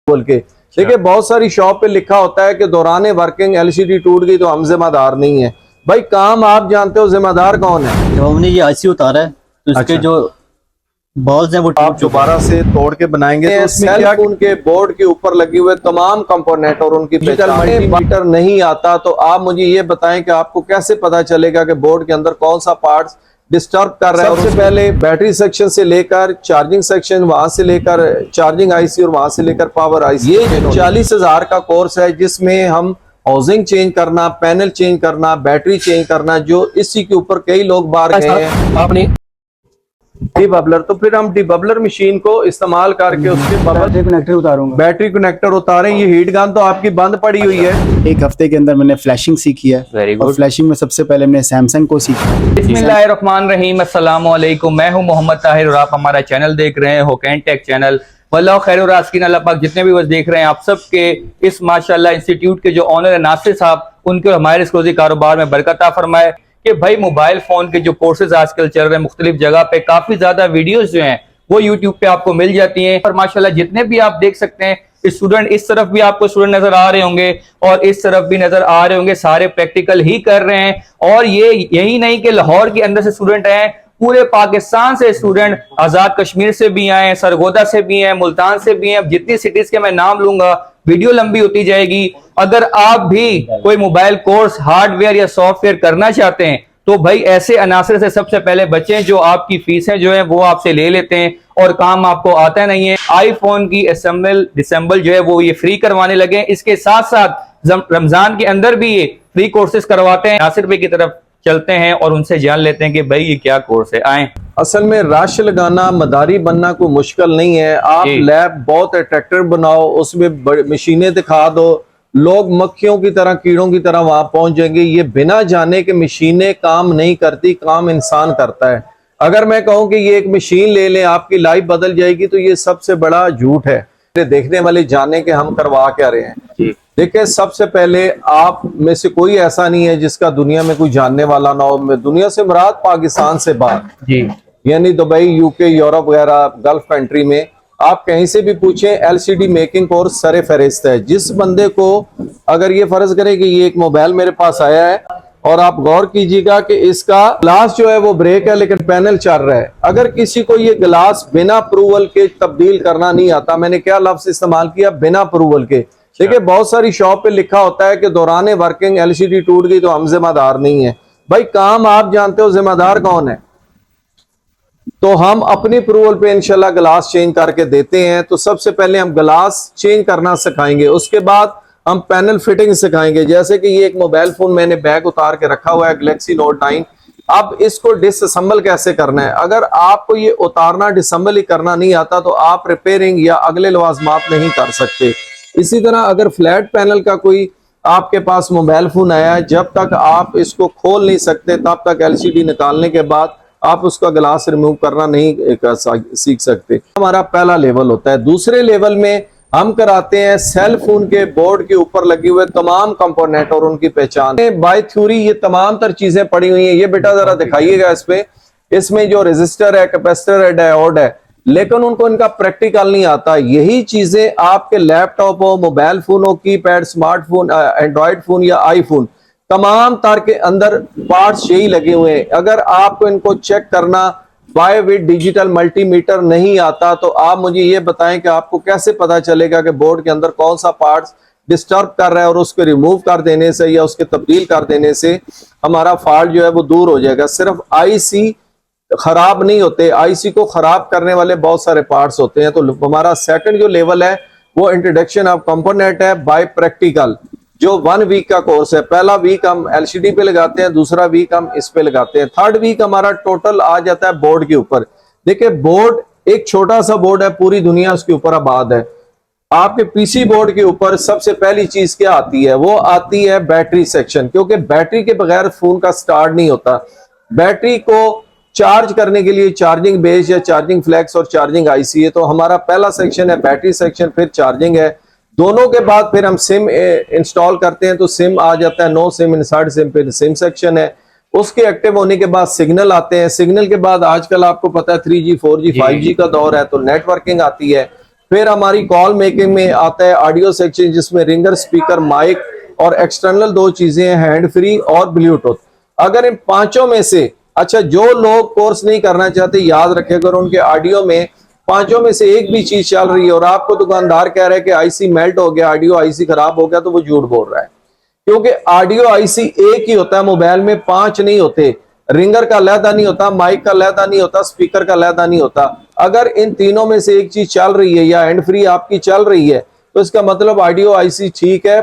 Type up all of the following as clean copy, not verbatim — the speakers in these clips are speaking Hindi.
बोल के। देखिए बहुत सारी शॉप पे लिखा होता है कि दौरान वर्किंग एलसीडी टूट गई तो हम जिम्मेदार नहीं है। भाई काम आप जानते हो, जिम्मेदार कौन है? जब हमने ये आईसी उतारा है तो इसके अच्छा। जो बॉल्स हैं वो आप दोबारा से तोड़ के बनाएंगे तो सेल फोन के बोर्ड के ऊपर लगे हुए तमाम कंपोनेंट और उनकी डिजिटल मल्टीमीटर नहीं आता, तो आप मुझे ये बताएं कि आपको कैसे पता चलेगा कि बोर्ड के अंदर कौन सा पार्ट्स डिस्टर्ब कर रहा है। सबसे पहले बैटरी सेक्शन से लेकर चार्जिंग सेक्शन, वहां से लेकर चार्जिंग आईसी और वहां से लेकर पावर आईसी, ये 40,000 का कोर्स है जिसमें हम हाउसिंग चेंज करना, पैनल चेंज करना, बैटरी चेंज करना, जो इसी के ऊपर कई लोग बाहर गए हैं। आपने डीबबलर, तो फिर हम डीबबलर मशीन को इस्तेमाल करके उसके बैटरी कनेक्टर उतारूंगा। बैटरी कनेक्टर उतारें। ये हीट गन तो आपकी बंद पड़ी हुई है। एक हफ्ते के अंदर मैंने फ्लैशिंग सीखी है। Very good. और फ्लैशिंग में सबसे पहले मैंने सैमसंग को सीखा। बिस्मिल्लाहिर्रहमानिर्रहीम, अस्सलाम वालेकुम। मैं हूं मोहम्मद ताहिर और आप हमारा चैनल देख रहे हैं हुकैन टेक चैनल। वल्लाह खैर और आस्कीन, अल्लाह पाक जितने भी बस देख रहे हैं आप सब के इस माशाल्लाह इंस्टीट्यूट के जो ऑनर है नासिर साहब, उनके और हमारे रोजी कारोबार में बरकत अता फरमाए। कि भाई मोबाइल फोन के जो कोर्सेज आजकल चल रहे हैं मुख्तलिफ जगह पे, काफी ज्यादा वीडियोस जो हैं वो यूट्यूब पे आपको मिल जाती हैं। और माशाल्लाह जितने भी आप देख सकते हैं स्टूडेंट, इस तरफ भी आपको स्टूडेंट नजर आ रहे होंगे और इस तरफ भी नजर आ रहे होंगे, सारे प्रैक्टिकल ही कर रहे हैं। और ये यही नहीं कि लाहौर के अंदर से स्टूडेंट हैं, पूरे पाकिस्तान से स्टूडेंट, आजाद कश्मीर से भी आए हैं, सरगोदा से भी हैं, मुल्तान से भी हैं। अब जितनी सिटीज के मैं नाम लूंगा वीडियो लंबी होती जाएगी। अगर आप भी कोई मोबाइल कोर्स हार्डवेयर या सॉफ्टवेयर करना चाहते हैं तो भाई ऐसे अनासर से सबसे पहले बचें जो आपकी फीसें जो है वो आपसे ले लेते हैं और काम आपको आता नहीं है। आईफोन की असेंबल डिसेंबल जो है वो ये फ्री करवाने लगे। इसके साथ साथ रमजान के अंदर भी ये फ्री कोर्सेज करवाते हैं। नासिर भाई की तरफ चलते हैं और उनसे जान लेते हैं कि भाई ये क्या कोर्स है। आए। असल में रश लगाना, मदारी बनना कोई मुश्किल नहीं है। आप लैब बहुत अट्रैक्टिव बनाओ, उसमें मशीनें दिखा दो, लोग मक्खियों की तरह, कीड़ों की तरह वहां पहुंच जाएंगे। ये बिना जाने के मशीनें काम नहीं करती, काम इंसान करता है। अगर मैं कहूं कि ये एक मशीन ले लें आपकी लाइफ बदल जाएगी, तो ये सबसे बड़ा झूठ है। देखने वाले जाने के हम करवा क्या रहे हैं। देखिए सबसे पहले आप में से कोई ऐसा नहीं है जिसका दुनिया में कोई जानने वाला ना हो। दुनिया से मुराद पाकिस्तान से बाहर जी, यानी दुबई, यूके, यूरोप वगैरह गल्फ कंट्री में आप कहीं से भी पूछें, एलसीडी मेकिंग कोर्स सरे फहरिस्त है। जिस बंदे को अगर ये फर्ज करे कि ये एक मोबाइल मेरे पास आया है और आप गौर कीजिएगा कि इसका ग्लास जो है वो ब्रेक है लेकिन पैनल चल रहा है, अगर किसी को ये ग्लास बिना अप्रूवल के तब्दील करना नहीं आता, मैंने क्या लफ्ज इस्तेमाल किया, बिना अप्रूवल के। देखिए बहुत सारी शॉप पे लिखा होता है कि दौरान वर्किंग एलसीडी टूट गई तो हम जिम्मेदार नहीं है। भाई काम आप जानते हो, जिम्मेदार कौन है? तो हम अपनी अप्रूवल पे इंशाल्लाह ग्लास चेंज करके देते हैं। तो सबसे पहले हम ग्लास चेंज करना सिखाएंगे, उसके बाद हम पैनल फिटिंग सिखाएंगे। जैसे कि ये एक मोबाइल फोन मैंने बैग उतार के रखा हुआ है, गैलेक्सी नोट 9। अब इसको डिसअसेंबल कैसे करना है? अगर आपको ये उतारना डिसअसेंबल ही करना नहीं आता तो आप रिपेयरिंग या अगले लवाजमात नहीं कर सकते। इसी तरह अगर फ्लैट पैनल का कोई आपके पास मोबाइल फोन आया है, जब तक आप इसको खोल नहीं सकते तब तक एलसीडी निकालने के बाद आप उसका ग्लास रिमूव करना नहीं सीख सकते। हमारा पहला लेवल होता है। दूसरे लेवल में हम कराते हैं सेल फोन के बोर्ड के ऊपर लगे हुए तमाम कंपोनेंट और उनकी पहचान। बाय थ्योरी ये तमाम तर चीजें पड़ी हुई हैं। ये बेटा जरा दिखाइएगा इस पे, इसमें जो रेजिस्टर है, कैपेसिटर है, डायोड है, लेकिन उनको इनका प्रैक्टिकल नहीं आता। यही चीजें आपके लैपटॉप हो, मोबाइल फोन हो, कीपैड, स्मार्टफोन, एंड्रॉइड फोन या आईफोन, तमाम तार के अंदर पार्ट्स यही लगे हुए हैं। अगर आपको इनको चेक करना बाय विद डिजिटल मल्टीमीटर नहीं आता तो आप मुझे ये बताएं कि आपको कैसे पता चलेगा कि बोर्ड के अंदर कौन सा पार्ट्स डिस्टर्ब कर रहा है, और उसको रिमूव कर देने से या उसके तब्दील कर देने से हमारा फॉल्ट जो है वो दूर हो जाएगा। सिर्फ आईसी खराब नहीं होते, आईसी को खराब करने वाले बहुत सारे पार्ट्स होते हैं। तो हमारा सेकंड जो लेवल है वो इंट्रोडक्शन ऑफ कंपोनेंट है बाय प्रैक्टिकल, जो 1 वीक का कोर्स है। पहला वीक हम एलसीडी पे लगाते हैं, दूसरा वीक हम इस पे लगाते हैं, थर्ड वीक हमारा टोटल आ जाता है बोर्ड के ऊपर। देखिए बोर्ड एक छोटा सा बोर्ड है, पूरी दुनिया उसके ऊपर आबाद है। आपके पीसी बोर्ड के ऊपर सबसे पहली चीज क्या आती है? वो आती है बैटरी सेक्शन, क्योंकि बैटरी के बगैर फोन का स्टार्ट नहीं होता। बैटरी को चार्ज करने के लिए चार्जिंग बेस या चार्जिंग फ्लैक्स और चार्जिंग आईसी है। तो हमारा पहला सेक्शन है बैटरी सेक्शन, फिर चार्जिंग है। दोनों के बाद फिर हम सिम इंस्टॉल करते हैं, तो सिम आ जाता है, नो सिम, इनसर्ट सिम, फिर सिम सेक्शन है। उसके एक्टिव होने के बाद सिग्नल आते हैं। सिग्नल के बाद आजकल आपको पता है 3G 4G 5G का दौर है, तो नेटवर्किंग आती है। फिर हमारी कॉल मेकिंग में आता है ऑडियो सेक्शन, जिसमें रिंगर, स्पीकर, माइक और एक्सटर्नल 2 चीजें हैं, हैंड फ्री और ब्लूटूथ। अगर इन पांचों में से, अच्छा, जो लोग कोर्स नहीं करना चाहते, याद रखें, अगर उनके ऑडियो में पांचों में से एक भी चीज चल रही है और आपको दुकानदार कह रहा है कि आईसी मेल्ट हो गया, ऑडियो आईसी खराब हो गया, तो वो झूठ बोल रहा है। क्योंकि ऑडियो आईसी एक ही होता है, मोबाइल में 5 नहीं होते। रिंगर का अलहदा नहीं होता, माइक का अलहदा नहीं होता, स्पीकर का अलहदा नहीं होता। अगर इन तीनों में से एक चीज चल रही है या हैंड फ्री आपकी चल रही है, तो इसका मतलब ऑडियो आईसी ठीक है,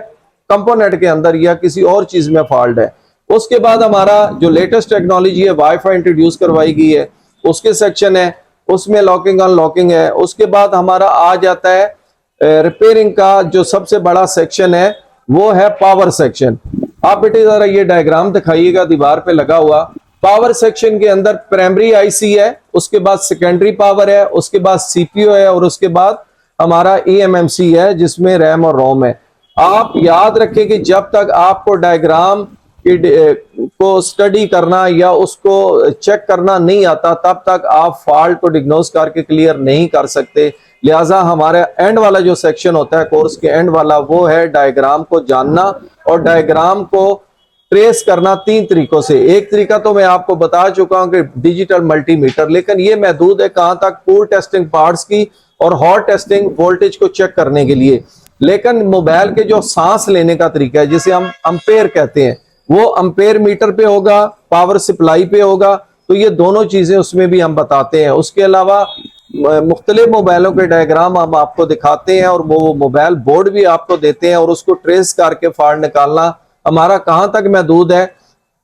कंपोनेंट के अंदर या किसी और चीज में फॉल्ट है। उसके बाद हमारा जो लेटेस्ट टेक्नोलॉजी है, वाईफाई इंट्रोड्यूस करवाई गई है, उसके सेक्शन है, उसमें लॉकिंग अनलॉकिंग है। उसके बाद हमारा आ जाता है रिपेयरिंग का जो सबसे बड़ा सेक्शन है, वो है पावर सेक्शन। आप बेटे जरा ये डायग्राम दिखाइएगा दीवार पे लगा हुआ। पावर सेक्शन के अंदर प्राइमरी आईसी है, उसके बाद सेकेंडरी पावर है, उसके बाद सीपीयू है और उसके बाद हमारा eMMC है, जिसमें रैम और रोम है। आप याद रखें कि जब तक आपको डायग्राम को स्टडी करना या उसको चेक करना नहीं आता, तब तक आप फॉल्ट को डिग्नोज करके क्लियर नहीं कर सकते। लिहाजा हमारा एंड वाला जो सेक्शन होता है कोर्स के एंड वाला, वो है डायग्राम को जानना और डायग्राम को ट्रेस करना 3 तरीकों से। एक तरीका तो मैं आपको बता चुका हूं कि डिजिटल मल्टीमीटर, लेकिन ये महदूद है कहां तक, कूल टेस्टिंग पार्ट्स की और हॉट टेस्टिंग वोल्टेज को चेक करने के लिए। लेकिन मोबाइल के जो सांस लेने का तरीका है, जिसे हम अम्पेयर कहते हैं, वो अम्पेयर मीटर पे होगा, पावर सप्लाई पे होगा। तो ये दोनों चीजें उसमें भी हम बताते हैं। उसके अलावा मुख्तलिफ मोबाइलों के डायग्राम हम आपको दिखाते हैं और वो मोबाइल बोर्ड भी आपको देते हैं और उसको ट्रेस करके फॉल्ट निकालना हमारा कहां तक महदूद है।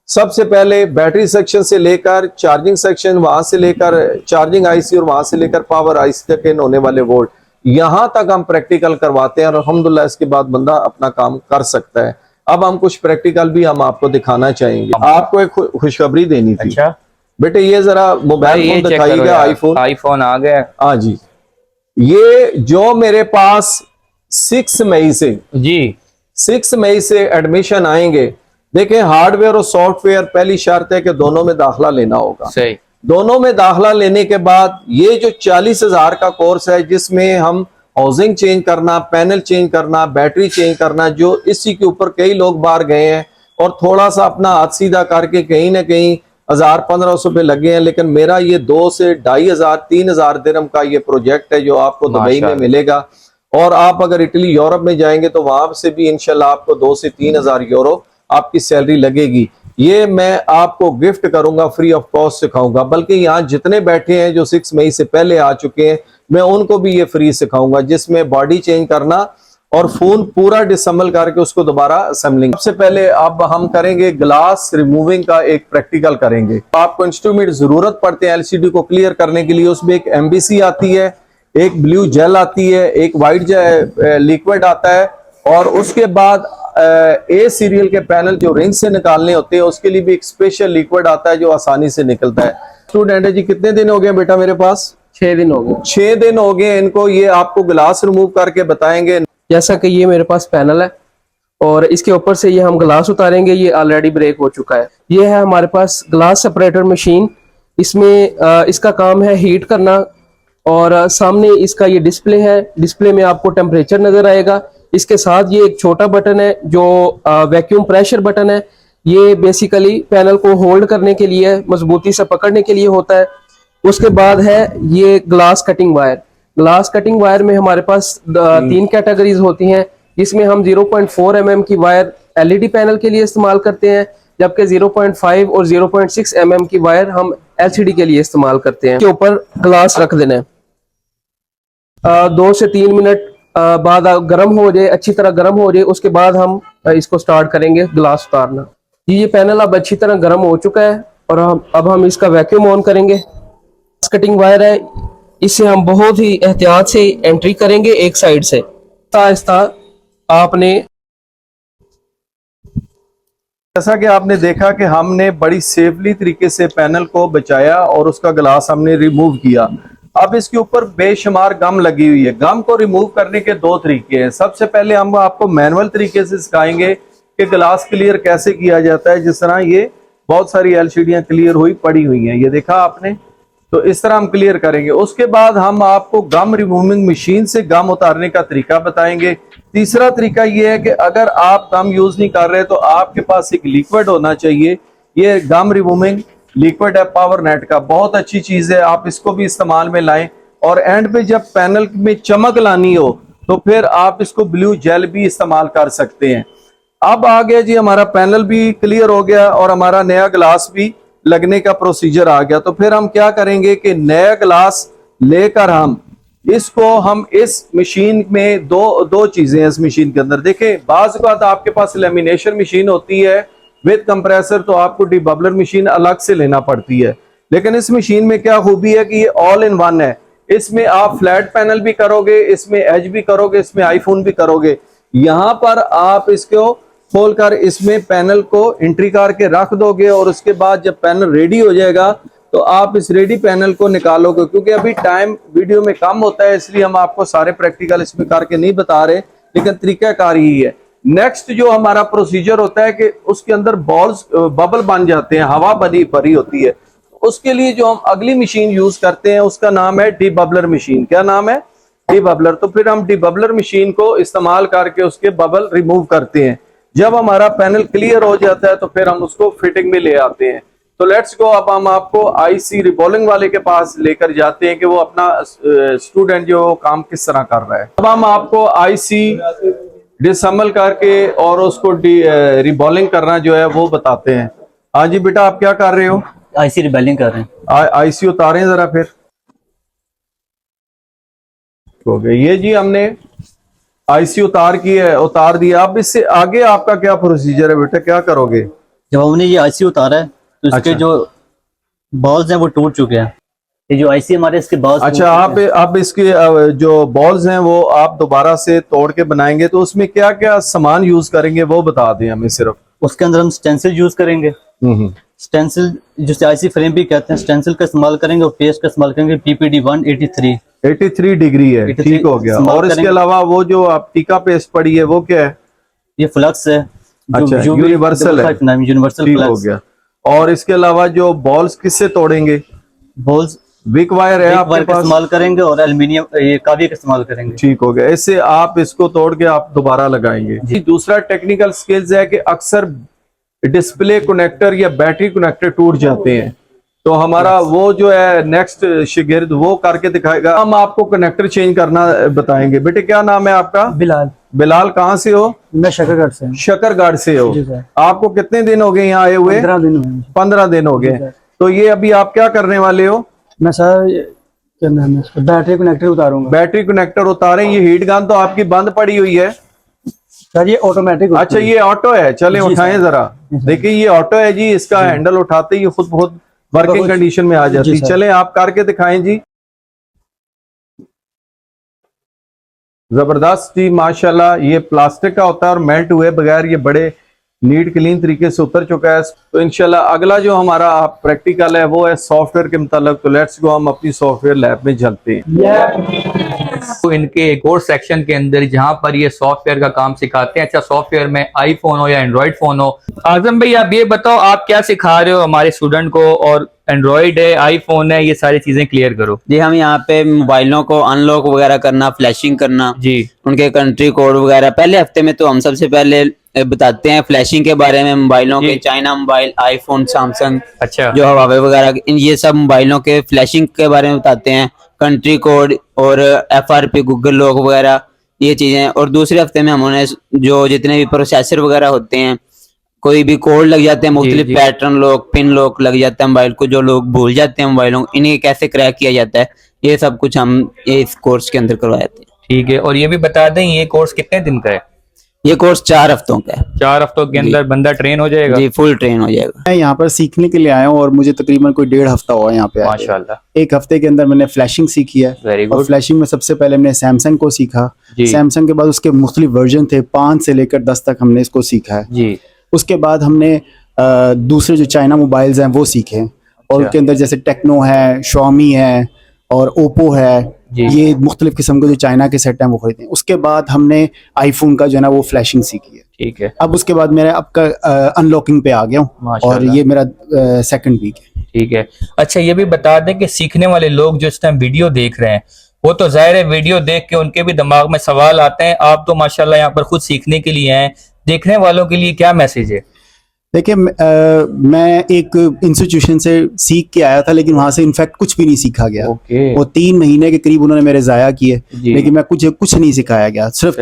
सबसे पहले बैटरी सेक्शन से लेकर चार्जिंग सेक्शन, वहां से लेकर चार्जिंग आईसी और वहां से लेकर पावर आईसी तक इन होने वाले वोल्ट, यहां तक हम प्रैक्टिकल करवाते हैं और अल्हम्दुलिल्लाह इसके बाद बंदा अपना काम कर सकता है। अब हम कुछ प्रैक्टिकल भी हम आपको दिखाना चाहेंगे। आपको एक खुशखबरी देनी थी। अच्छा बेटे, ये जरा मोबाइल फोन दिखाइएगा। आईफोन आ गया। हाँ जी, ये जो मेरे पास 6 मई से जी 6 मई से एडमिशन आएंगे। देखें, हार्डवेयर और सॉफ्टवेयर पहली शर्त है कि दोनों में दाखला लेना होगा। सही। दोनों में दाखला लेने के बाद ये जो 40,000 का कोर्स है, जिसमें हम हाउसिंग चेंज करना, पैनल चेंज करना, बैटरी चेंज करना, जो इसी के ऊपर कई लोग बाहर गए हैं और थोड़ा सा अपना हाथ सीधा करके कहीं ना कहीं 1,000-1,500 पे लगे हैं। लेकिन मेरा ये 2 से 2,500 3,000 दिरहम का ये प्रोजेक्ट है जो आपको दुबई में मिलेगा। और आप अगर इटली यूरोप में जाएंगे तो वहां से भी इंशाल्लाह आपको 2 से 3,000 यूरो आपकी सैलरी लगेगी। ये मैं आपको गिफ्ट करूंगा, फ्री ऑफ कॉस्ट सिखाऊंगा। बल्कि यहाँ जितने बैठे हैं जो 6 मई से पहले आ चुके हैं, मैं उनको भी ये फ्री सिखाऊंगा, जिसमें बॉडी चेंज करना और फोन पूरा डिसम्बल करके उसको दोबारा असेंबलिंग। सबसे पहले अब हम करेंगे ग्लास रिमूविंग का एक प्रैक्टिकल करेंगे। आपको इंस्ट्रूमेंट जरूरत पड़ते हैं एलसीडी को क्लियर करने के लिए। उसमें एक एमबीसी आती है, एक ब्लू जेल आती है, एक वाइट लिक्विड आता है और उसके बाद ए सीरियल के पैनल जो रिंग से निकालने होते हैं उसके लिए भी एक स्पेशल लिक्विड आता है जो आसानी से निकलता है। स्टूडेंट है जी, कितने दिन हो गए बेटा मेरे पास? 6 दिन हो गए। 6 दिन हो गए इनको। ये आपको ग्लास रिमूव करके बताएंगे। जैसा कि ये मेरे पास पैनल है और इसके ऊपर से ये हम ग्लास उतारेंगे। ये ऑलरेडी ब्रेक हो चुका है। ये है हमारे पास ग्लास सेपरेटर मशीन। इसमें इसका काम है हीट करना और सामने इसका ये डिस्प्ले है। डिस्प्ले में आपको टेम्परेचर नजर आएगा। इसके साथ ये एक छोटा बटन है जो वैक्यूम प्रेशर बटन है। ये बेसिकली पैनल को होल्ड करने के लिए, मजबूती से पकड़ने के लिए होता है। उसके बाद है ये glass cutting wire. Glass cutting wire में हमारे पास 3 कैटेगरीज होती हैं, जिसमें हम 0.4 mm की वायर एलईडी पैनल के लिए इस्तेमाल करते हैं, जबकि 0.5 और 0.6 mm की वायर हम एलसीडी के लिए इस्तेमाल करते हैं। के ऊपर ग्लास रख देना है। 2 से 3 मिनट बाद गर्म हो जाए, अच्छी तरह गर्म हो जाए, उसके बाद हम इसको स्टार्ट करेंगे ग्लास उतारना। ये पैनल अब अच्छी तरह गर्म हो चुका है और अब हम इसका वैक्यूम ऑन करेंगे। कटिंग वायर है, इसे हम बहुत ही एहतियात से एंट्री करेंगे एक साइड से। आहिस्ता आपने, जैसा कि आपने देखा कि हमने बड़ी सेफली तरीके से पैनल को बचाया और उसका ग्लास हमने रिमूव किया। अब इसके ऊपर बेशुमार गम लगी हुई है। गम को रिमूव करने के 2 तरीके हैं। सबसे पहले हम आपको मैनुअल तरीके से सिखाएंगे कि ग्लास क्लियर कैसे किया जाता है। जिस तरह ये बहुत सारी एलसीडियां क्लियर हुई पड़ी हुई हैं, ये देखा आपने, तो इस तरह हम क्लियर करेंगे। उसके बाद हम आपको गम रिमूविंग मशीन से गम उतारने का तरीका बताएंगे। तीसरा तरीका ये है कि अगर आप गम यूज नहीं कर रहे तो आपके पास एक लिक्विड होना चाहिए। ये गम रिमूविंग लिक्विड है पावर नेट का, बहुत अच्छी चीज है, आप इसको भी इस्तेमाल में लाएं। और एंड पे जब पैनल में चमक लानी हो तो फिर आप इसको ब्लू जेल भी इस्तेमाल कर सकते हैं। अब आ गया जी, हमारा पैनल भी क्लियर हो गया और हमारा नया ग्लास भी लगने का प्रोसीजर आ गया। तो फिर हम क्या करेंगे कि नया ग्लास लेकर हम इस मशीन में दो चीजें हैं इस मशीन के अंदर। देखें, बाज़ औक़ात आपके पास लेमिनेशन मशीन होती है विद कंप्रेसर, तो आपको डीबबलर मशीन अलग से लेना पड़ती है। लेकिन इस मशीन में क्या खूबी है कि ये ऑल इन वन है। इसमें आप फ्लैट पैनल भी करोगे, इसमें एज भी करोगे, इसमें आईफोन भी करोगे। यहां पर आप इसको खोलकर इसमें पैनल को एंट्री करके रख दोगे और उसके बाद जब पैनल रेडी हो जाएगा तो आप इस रेडी पैनल को निकालोगे। क्योंकि अभी टाइम वीडियो में कम होता है इसलिए हम आपको सारे प्रैक्टिकल इसमें करके नहीं बता रहे, लेकिन तरीकाकार यही है। नेक्स्ट जो हमारा प्रोसीजर होता है कि उसके अंदर बॉल्स बबल बन जाते हैं, हवा भरी होती है। उसके लिए जो हम अगली मशीन यूज करते हैं उसका नाम है डीबबलर मशीन। क्या नाम है? डीबबलर। तो फिर हम डीबबलर मशीन को इस्तेमाल करके उसके बबल रिमूव करते हैं। जब हमारा पैनल क्लियर हो जाता है तो फिर हम उसको फिटिंग में ले आते हैं। तो लेट्स गो, अब हम आपको आईसी रिबॉलिंग वाले के पास लेकर जाते हैं कि वो अपना स्टूडेंट जो काम किस तरह कर रहा है। अब हम आपको आईसी डिसअसेंबल करके और उसको रिबॉलिंग करना जो है वो बताते हैं। हाँ जी बेटा, आप क्या कर रहे हो? आईसी रिबेलिंग कर रहे हैं। आईसी उतारें जरा फिर। हो गया ये जी, हमने आईसी उतार दिया। अब इससे आगे आपका क्या प्रोसीजर है बेटा, क्या करोगे? जब हमने ये आईसी उतारा है तो इसके अच्छा। जो बॉल्स हैं वो टूट चुके हैं। ये जो आईसी हमारे इसके बॉल्स अच्छा, आप इसके जो बॉल्स हैं वो आप दोबारा से तोड़ के बनाएंगे, तो उसमें क्या क्या सामान यूज करेंगे वो बता दें हमें सिर्फ। उसके अंदर हम स्टेंसिल यूज करेंगे। स्टेंसिल जिसे आईसी फ्रेम भी कहते हैं, स्टेंसिल का इस्तेमाल करेंगे और पेस्ट का इस्तेमाल करेंगे। PPD 183 डिग्री है, 83 ठीक हो गया। और इसके अलावा वो जो आप टीका पेस्ट पड़ी है वो क्या है? ये फ्लक्स है। अच्छा, यूनिवर्सल है, यूनिवर्सल ठीक हो गया। और इसके अलावा जो बॉल्स किससे तोड़ेंगे? बॉल्स विक वायर है आपके वायर का पास? इस्तेमाल करेंगे और एल्युमिनियम ये काविया का इस्तेमाल करेंगे। ठीक हो गया। इससे आप इसको तोड़ के आप दोबारा लगाएंगे। दूसरा टेक्निकल स्किल्स है कि अक्सर डिस्प्ले कनेक्टर या बैटरी कनेक्टर टूट जाते हैं, तो हमारा वो जो है नेक्स्ट शिगिर्द वो करके दिखाएगा। हम आपको कनेक्टर चेंज करना बताएंगे। बेटे क्या नाम है आपका? बिलाल। बिलाल, कहाँ से हो? मैं शकरगढ़ से हूँ। शकरगढ़ से हो। जी सर। आपको कितने दिन हो गए यहाँ आए हुए? 15 दिन हुए। 15 दिन हो गए। तो ये अभी आप क्या करने वाले हो? मैं सर क्या नाम है इसका, बैटरी कनेक्टर उतारूंगा। बैटरी कनेक्टर उतारे। ये हीट गन तो आपकी बंद पड़ी हुई है सर, ये ऑटोमेटिक। अच्छा, ये ऑटो है, चले उठाएं जरा। देखिए ये ऑटो है जी, इसका हैंडल उठाते ही खुद बहुत वर्किंग कंडीशन में आ जाती है। चले आप करके दिखाएं जी। जबरदस्त जी, माशाल्लाह। ये प्लास्टिक का होता है और मेल्ट हुए बगैर ये बड़े नीट क्लीन तरीके से उतर चुका है। तो इंशाल्लाह अगला जो हमारा प्रैक्टिकल है वो है सॉफ्टवेयर के मुताल्लिक। तो लेट्स गो, हम अपनी सॉफ्टवेयर लैब में चलते हैं। तो इनके एक और सेक्शन के अंदर जहां पर ये सॉफ्टवेयर का काम सिखाते हैं। अच्छा, सॉफ्टवेयर में आईफोन हो या एंड्रॉइड फोन हो। आजम भाई, आप ये बताओ आप क्या सिखा रहे हो हमारे स्टूडेंट को? और एंड्रॉइड है, आईफोन है, ये सारी चीजें क्लियर करो जी। हम यहाँ पे मोबाइलों को अनलॉक वगैरह करना, फ्लैशिंग करना जी, उनके कंट्री कोड वगैरह। पहले हफ्ते में तो हम सबसे पहले बताते हैं फ्लैशिंग के बारे में, मोबाइलों के, चाइना मोबाइल, आईफोन, सैमसंग, अच्छा, जो हवावे वगैरह, ये सब मोबाइलों के फ्लैशिंग के बारे में बताते हैं, कंट्री कोड और FRP, गूगल लॉक वगैरह, ये चीजें। और दूसरे हफ्ते में हम उन्हें जो जितने भी प्रोसेसर वगैरह होते हैं, कोई भी कोड लग जाते हैं, मुख्तलिफ पैटर्न लॉक, पिन लॉक लग जाता है मोबाइल को, जो लोग भूल जाते हैं मोबाइलों, इन्हें कैसे क्रैक किया जाता है, ये सब कुछ हम इस कोर्स के अंदर करवाते हैं। ठीक है। और ये भी बता दें ये कोर्स कितने दिन का है? ये कोर्स 4 हफ्तों का है। 4 हफ्तों के अंदर बंदा ट्रेन हो जाएगा? जी, फुल ट्रेन हो जाएगा। मैं यहाँ पर सीखने के लिए आया हूँ और मुझे तकरीबन कोई 1.5 हफ्ता हुआ यहाँ पे आए। माशाल्लाह। 1 हफ्ते के अंदर मैंने फ्लैशिंग सीखी है। वेरी और गुड। फ्लैशिंग में सबसे पहले मैंने सैमसंग को सीखा। जी। सैमसंग के बाद उसके मुख्तलिफ वर्जन थे, 5 से लेकर 10 तक हमने इसको सीखा है। जी। उसके बाद हमने दूसरे जो चाइना मोबाइल्स हैं वो सीखे और उनके अंदर जैसे टेक्नो है, शॉमी है और ओप्पो है, ये मुख्तलिफ किस्म के जो चाइना के सेट हैं वो खरीदे। उसके बाद हमने आईफोन का जो है ना वो फ्लैशिंग सीखी है। ठीक है। अब उसके बाद मेरा अब का अनलॉकिंग पे आ गया हूँ और ये मेरा 2nd वीक है। ठीक है। अच्छा ये भी बता दें कि सीखने वाले लोग जो इस टाइम वीडियो देख रहे हैं, वो तो जाहिर है वीडियो देख के उनके भी दिमाग में सवाल आते हैं। आप तो माशाल्लाह यहाँ पर खुद सीखने के लिए हैं, देखने वालों के लिए क्या मैसेज है? देखिए मैं एक इंस्टीट्यूशन से सीख के आया था, लेकिन वहां से इनफैक्ट कुछ भी नहीं सीखा गया। ओके। वो 3 महीने के करीब उन्होंने मेरे जाया किए, लेकिन मैं कुछ नहीं सिखाया गया, सिर्फ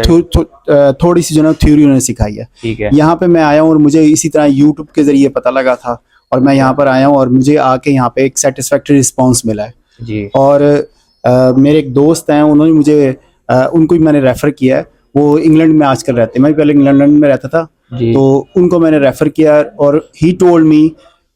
थोड़ी सी जो ना थ्योरी उन्होंने सिखाई है। ठीक है। यहाँ पे मैं आया हूँ और मुझे इसी तरह यूट्यूब के जरिए पता लगा था, और मैं यहाँ पर आया हूँ और मुझे आके यहाँ पे एक सेटिस्फैक्टरी रिस्पॉन्स मिला है जी। और मेरे एक दोस्त हैं, उन्होंने मुझे उनको भी मैंने रेफर किया है। वो इंग्लैंड में आजकल रहते हैं, मैं पहले इंग्लैंड में रहता था, तो उनको मैंने रेफर किया और ही टोल्ड मी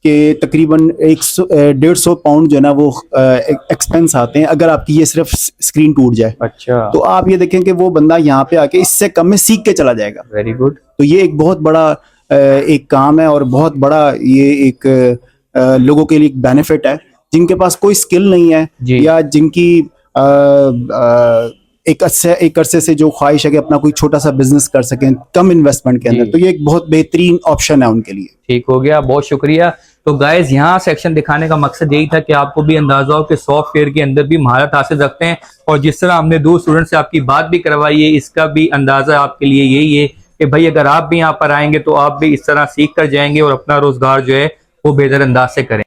कि तकरीबन 150 पाउंड जो है ना वो एक्सपेंस आते हैं अगर आपकी ये सिर्फ स्क्रीन टूट जाए। अच्छा। तो आप ये देखें कि वो बंदा यहाँ पे आके इससे कम में सीख के चला जाएगा। Very good. तो ये एक बहुत बड़ा एक काम है और बहुत बड़ा ये एक लोगों के लिए एक बेनिफिट है जिनके पास कोई स्किल नहीं है या जिनकी एक अरसे से जो ख्वाहिश है कि अपना कोई छोटा सा बिजनेस कर सकें कम इन्वेस्टमेंट के अंदर, तो ये एक बहुत बेहतरीन ऑप्शन है उनके लिए। ठीक हो गया, बहुत शुक्रिया। तो गाइज यहाँ सेक्शन दिखाने का मकसद यही था कि आपको भी अंदाजा हो कि सॉफ्टवेयर के अंदर भी महारत हासिल रखते हैं, और जिस तरह हमने 2 स्टूडेंट से आपकी बात भी करवाई है, इसका भी अंदाजा आपके लिए यही है कि भाई अगर आप भी यहाँ पर आएंगे तो आप भी इस तरह सीख कर जाएंगे और अपना रोजगार जो है वो बेहतर अंदाज से करें।